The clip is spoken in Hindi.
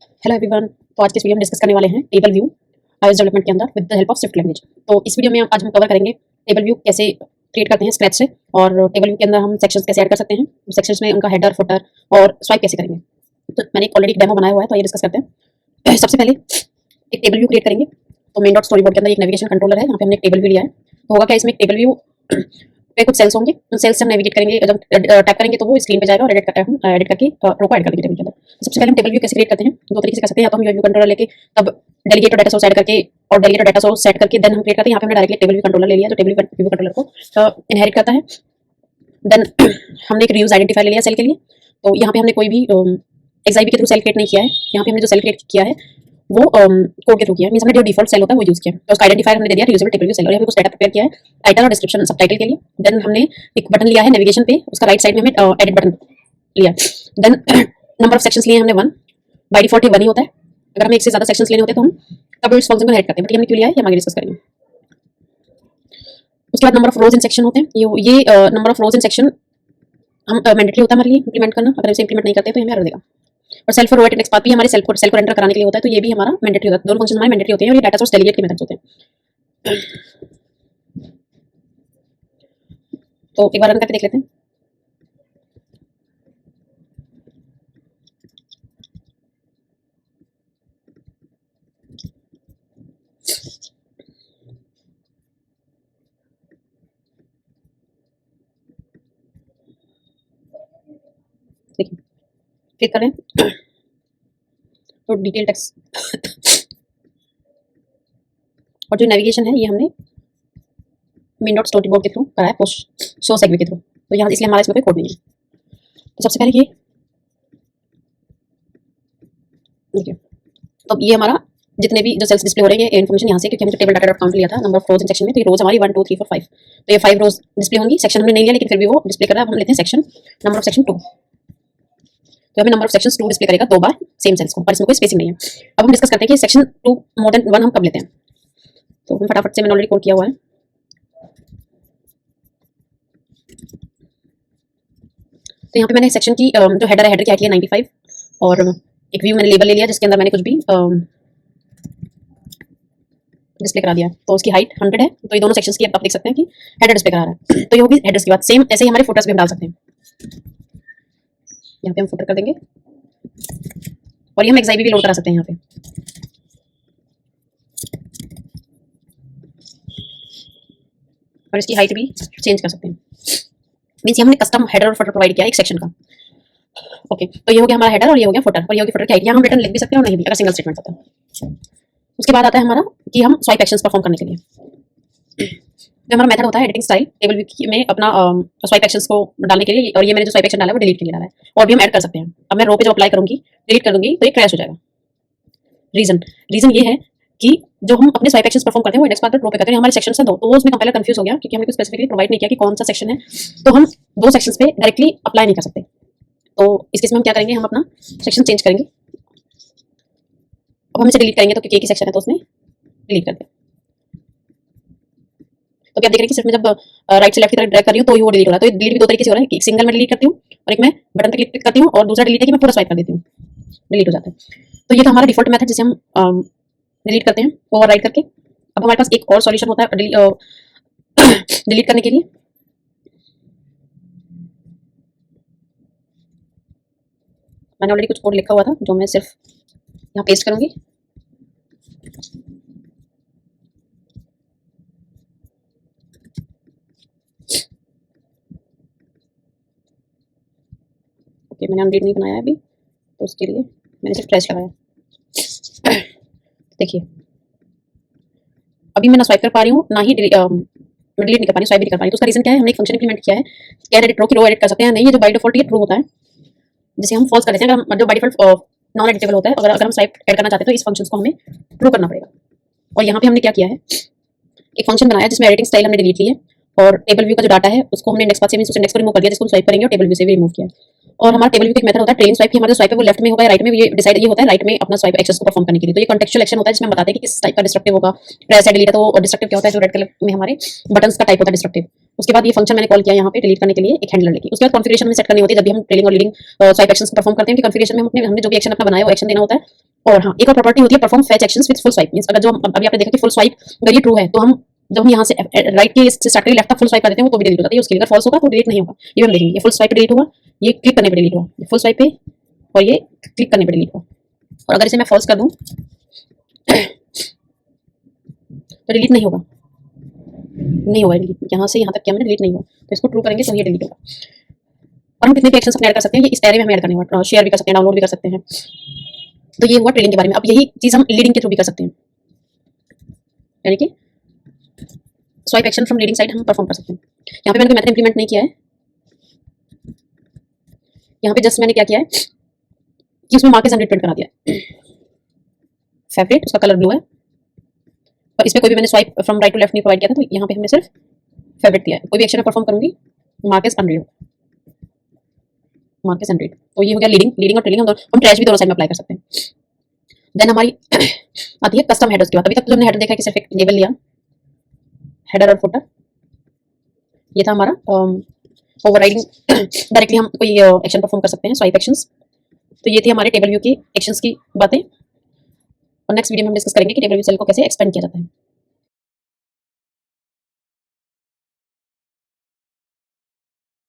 Hello everyone. तो आज के इस वीडियो में डिस्कस करने वाले हैं टेबल व्यू iOS डेवलपमेंट के अंदर with the help of Swift language. तो इस वीडियो में आज हम कवर करेंगे टेबल व्यू कैसे क्रिएट करते हैं स्क्रैच से, और टेबल व्यू के अंदर हम सेक्शंस कैसे ऐड कर सकते हैं, सेक्शंस में उनका हेडर फुटर और स्वाइप कैसे करेंगे। तो मैंने एक ऑलरेडी डेमो बनाया हुआ है, तो ये डिस्कस करते हैं। सबसे पहले एक टेबल व्यू क्रिएट करेंगे। तो मेन डॉट स्टोरी बोर्ड के अंदर एक नेविगेशन कंट्रोलर है, यहाँ पे हमने एक टेबल व्यू लिया है। तो होगा क्या, इसमें एक टेबल व्यू पे कुछ सेल्स होंगे, उन सेल्स से हम नेविगेट करेंगे। जब टैप करेंगे तो वो स्क्रीन पे जाएगा और एडिट करके रो को ऐड कर देंगे टेबल के अंदर। तो सबसे पहले हम टेबल व्यू कैसे क्रिएट करते हैं, दो तरीके से कर सकते हैं। या तो हम व्यू कंट्रोलर लेके तब डेलीगेट और डाटा सोर्स ऐड करके और डेलीगेट और डाटा सोर्स सेट करके देन हम क्रिएट करते हैं। यहाँ पे हमने डायरेक्टली टेबल व्यू कंट्रोलर ले लिया, जो टेबल व्यू कंट्रोलर को इनहेरिट करता है। देन हमने एक रीयूज आइडेंटिफायर ले लिया सेल के लिए। तो यहाँ पे हमने कोई भी एक्सआईबी के थ्रू सेल क्रिएट नहीं किया है, यहाँ पे हमने जो सेल क्रिएट किया है वो कोड के थ्रू किया है। मींस हमने जो डिफॉल्ट सेल होता है वो यूज किया, तो उसका आइडेंटिफायर हमने दे दिया रीयूजेबल टेबल व्यू सेल। और हमने कुछ डाटा प्रिपेयर किया है टाइटल और डिस्क्रिप्शन सबटाइटल के लिए। देन हमने एक बटन लिया है नेविगेशन पे, उसका राइट साइड में हमें एडिट बटन लिया। देन नंबर ऑफ सेक्शंस लिए हमने 1, बाय डिफॉल्ट ये 1 ही होता है। अगर हमें एक से ज्यादा सेक्शंस लेने होते हैं तो हम तब इस फंक्शन को हेड करते हैं, बट हमने क्यों लिया है ये हम आगे डिस्कस करेंगे। उसके बाद number of rose in section होते हैं। ये number of rose in section हम मैंडेटरी होता है हमारे लिए इंप्लीमेंट करना। अगर इसे इंप्लीमेंट नहीं करते तो हमें एरर देगा। और सेल्फ रो एट नेक्स्ट पाथ भी हमारे सेल को एंटर कराने के लिए होता है, तो ये भी हमारा मैंडेटरी होता है। दोनों फंक्शन हमारे मैंडेटरी होते हैं और ये डाटा सोर्स डेलीगेट के मेथड्स होते हैं। तो एक बार रन करके देख लेते हैं। देखिए क्लिक करें तो डिटेल टेक्स्ट और जो नेविगेशन है ये हमने मेन डॉट स्टोरी बोर्ड के थ्रू करा है, पोस्ट शो सेगवे के थ्रू। तो यहाँ इसलिए हमारा इसमें कोई कोड नहीं है। तो सबसे पहले ये देखिए, तो ये हमारा जितने भी जो सेल्स डिस्प्ले हो रहे हैं ये इन्फॉर्मेशन यहाँ से, क्योंकि हमने टेबल डाटा डॉट कॉम लिया था number of rose in section में। तो ये रोज हमारी 1 2 3 4 5, तो ये 5 रोज डिस्प्ले होंगी। सेक्शन हमने नहीं लिया लेकिन फिर भी वो डिस्प्ले कर रहा है। अब हम लेते हैं सेक्शन नंबर ऑफ सेक्शन 2। तो हमें नंबर ऑफ सेक्शंस 2 डिस्प्ले करेगा 2 बार सेम सेल्स को, पर इसमें कोई स्पेसिंग नहीं है। अब हम डिस्कस करते हैं कि सेक्शन 2 मोर देन 1 हम कब लेते हैं। तो हम फटाफट से मैंने ऑलरेडी कोड किया हुआ है। तो यहाँ पे मैंने सेक्शन की जो हेडर है, हेडर क्या किया 95, और एक व्यू मैंने लेबल ले लिया जिसके अंदर मैंने कुछ भी डिस्प्ले करा दिया। तो उसकी हाइट 100 है। तो ये दोनों सेक्शंस की आप देख सकते हैं कि हेडर डिस्प्ले करा रहा है। तो ये होगी हेडर्स की बात। सेम ऐसे ही हमारे फुटर्स भी हम डाल सकते हैं। यहाँ पे हम फुटर कर देंगे और ये हम एक्सआईबी भी लोड करा सकते हैं यहाँ पे। और इसकी हाइट भी चेंज कर सकते हैं। मींस ये हमने कस्टम हेडर और फुटर प्रोवाइड किया है एक सेक्शन का। ओके, तो ये हो गया हमारा हेडर और ये हो गया फुटर, और ये हो गया फुटर की हाइट। यहाँ हम रिटर्न लिख भी सकते हैं और नहीं भी, अगर सिंगल स्टेटमेंट होता है। उसके बाद आता है हमारा कि हम स्वाइप एक्शंस परफॉर्म करने के लिए जो हमारा मेथड होता है एडिटिंग स्टाइल टेबल व्यू में अपना स्वाइप एक्शंस को डालने के लिए। और ये मैंने जो स्वाइप एक्शन डाला है वो डिलीट के लिए डाला है, और भी हम ऐड कर सकते हैं। अब मैं रो पे जब अप्लाई करूंगी, डिलीट कर दूंगी तो ये क्रैश हो जाएगा। रीजन ये है कि जो हम अपने स्वाइप एक्शंस परफॉर्म करते हैं वो इंडेक्स पाथ पर रो पे करते हैं। हमारे सेक्शंस हैं 2, तो वो उसमें कंपाइलर कंफ्यूज हो गया क्योंकि हमने कुछ स्पेसिफिकली प्रोवाइड नहीं किया कि कौन सा सेक्शन है। तो हम 2 सेक्शंस पे डायरेक्टली अप्लाई नहीं कर सकते। तो इस केस में हम क्या करेंगे, हम अपना सेक्शन चेंज करेंगे। अब हम इसे डिलीट करेंगे तो क्योंकि एक ही सेक्शन है तो उसमें डिलीट कर दें। तो क्या आप देख रहे हैं कि सिर्फ मैं जब राइट से लेफ्ट की तरफ ड्रैग कर रही हूँ तो ही वो डिलीट हो रहा है। तो ये डिलीट भी 2 तरीके से हो रहा है, एक सिंगल में डिलीट करती हूँ और एक मैं बटन पे क्लिक करती हूँ, और दूसरा डिलीट है कि मैं पूरा स्वाइप कर देती हूँ, डिलीट हो जाता है। तो ये तो हमारा डिफॉल्ट मेथड जिसे हम डिलीट करते हैं ओवरराइट करके। अब हमारे पास एक और सॉल्यूशन होता है डिलीट करने के लिए। मैंने ऑलरेडी कुछ कोड लिखा हुआ था जो मैं सिर्फ यहाँ पेस्ट करूंगी। ओके, मैंने अनरीड नहीं बनाया है अभी, तो उसके लिए मैंने सिर्फ ट्रेस लगाया। देखिए अभी मैं ना स्वाइप कर पा रही हूँ, ना ही मैं डिलीट नहीं कर पा रही, स्वाइप भी नहीं कर पा रही। तो उसका रीजन क्या है, हमने एक फंक्शन इंप्लीमेंट किया है कैन एडिट रो की रो एडिट कर सकते हैं नहीं। ये जो बाय डिफॉल्ट ये ट्रू होता है, जिसे हम फॉल्स कर देते हैं। अगर हम जो बाय डिफॉल्ट नॉन एडिटेबल होता है, अगर हम स्वाइप ऐड करना चाहते हैं तो इस फंक्शन को हमें ट्रू करना पड़ेगा। और यहाँ पे हमने क्या किया है, एक फंक्शन बनाया जिसमें एडिटिंग स्टाइल हमने डिलीट ली है, और टेबल व्यू का जो डाटा है उसको हमने इंडेक्स पाथ से मींस उस इंडेक्स को रिमूव कर दिया जिसको हम स्वाइप करेंगे, और टेबल व्यू से भी रिमूव किया। और हमारा टेबल व्यू का एक मेथड होता है ट्रेनिंग स्वाइप की। हमारा जो स्वाइप है वो लेफ्ट में होगा या राइट में, ये डिसाइड ये होता है राइट में अपना स्वाइप एक्शंस को परफॉर्म करने के लिए। तो ये कॉन्टेक्चुअल एक्शन होता है जिसमें हम बताते हैं कि किस टाइप का डिस्ट्रक्टिव होगा। प्रेस है डिलीट है, तो डिस्ट्रक्टिव क्या होता है, जो रेड कलर में हमारे बटन्स का टाइप होता है डिस्ट्रक्टिव। उसके बाद ये फंक्शन मैंने कॉल किया यहाँ पे डिलीट करने के लिए एक हैंडलर लेके। उसके बाद कॉन्फिगरेशन में सेट करनी होती है जब भी हम ट्रेलिंग और लीडिंग स्वाइप एक्शंस को परफॉर्म करते हैं कि कॉन्फिगरेशन में हमने जो भी एक्शन अपना बनाया वो एक्शन देना होता है और हाँ, एक और प्रॉपर्टी होती है perform fetch actions with full swipe. Means अगर जो अभी आपने देखा कि फुल स्वाइप अगर ये ट्रू है, तो हम जब हम यहाँ से राइट के से स्टार्ट करके लेफ्ट तक फुल स्वाइप कर देते हैं, वो तो भी डिलीट हो जाता है उसके लिए। अगर फॉल्स होगा तो डिलीट नहीं होगा। ये भी हम देखेंगे। ये फुल स्वाइप पे डिलीट हुआ, ये क्लिक करने पे डिलीट हुआ, फुल स्वाइप पे और ये क्लिक करने पे डिलीट हुआ। और अगर इसे मैं फॉल्स कर दूं तो डिलीट नहीं होगा, नहीं हुआ डिलीट। यहाँ से यहाँ तक क्या मैंने डिलीट नहीं हुआ, तो इसको ट्रू करेंगे तो ये डिलीट होगा। और हम कितने भी एक्शंस अपने ऐड कर सकते हैं, ये इस एरे में हम ऐड करने होगा। शेयर भी कर सकते हैं, डाउनलोड भी कर सकते हैं। तो ये हुआ ट्रेडिंग के बारे में। अब यही चीज हम लीडिंग के थ्रू भी कर सकते हैं, यानी कि swipe action from leading side हम परफॉर्म कर सकते हैं। यहाँ पे मैंने कोई मेथड इंप्लीमेंट नहीं किया है। यहाँ पे जस्ट मैंने क्या किया है कि उसमें मार्केट जनरेट प्रिंट करा दिया है। फेवरेट, उसका कलर ब्लू है, और इसमें कोई भी मैंने swipe from right to left नहीं प्रोवाइड किया था, तो यहाँ पे हमने सिर्फ फेवरेट दिया है। कोई भी एक्शन मैं परफॉर्म करूंगी, मार्केट अनरीड, मार्केट अनरीड। तो ये हो गया लीडिंग और ट्रेलिंग। हम ट्रैश भी दोनों साइड में अप्लाई कर सकते हैं। देन हमारी आती है कस्टम हेडर्स की बात। अभी तक तो हमने हेडर देखा कि सिर्फ एक लेबल लिया, हेडर और फुटर, ये था हमारा ओवरराइडिंग। डायरेक्टली हम कोई एक्शन परफॉर्म कर सकते हैं, स्वाइप एक्शंस। तो ये थी हमारे टेबल व्यू की एक्शंस की बातें। और नेक्स्ट वीडियो में हम डिस्कस करेंगे कि टेबल व्यू सेल को कैसे एक्सपेंड किया जाता है।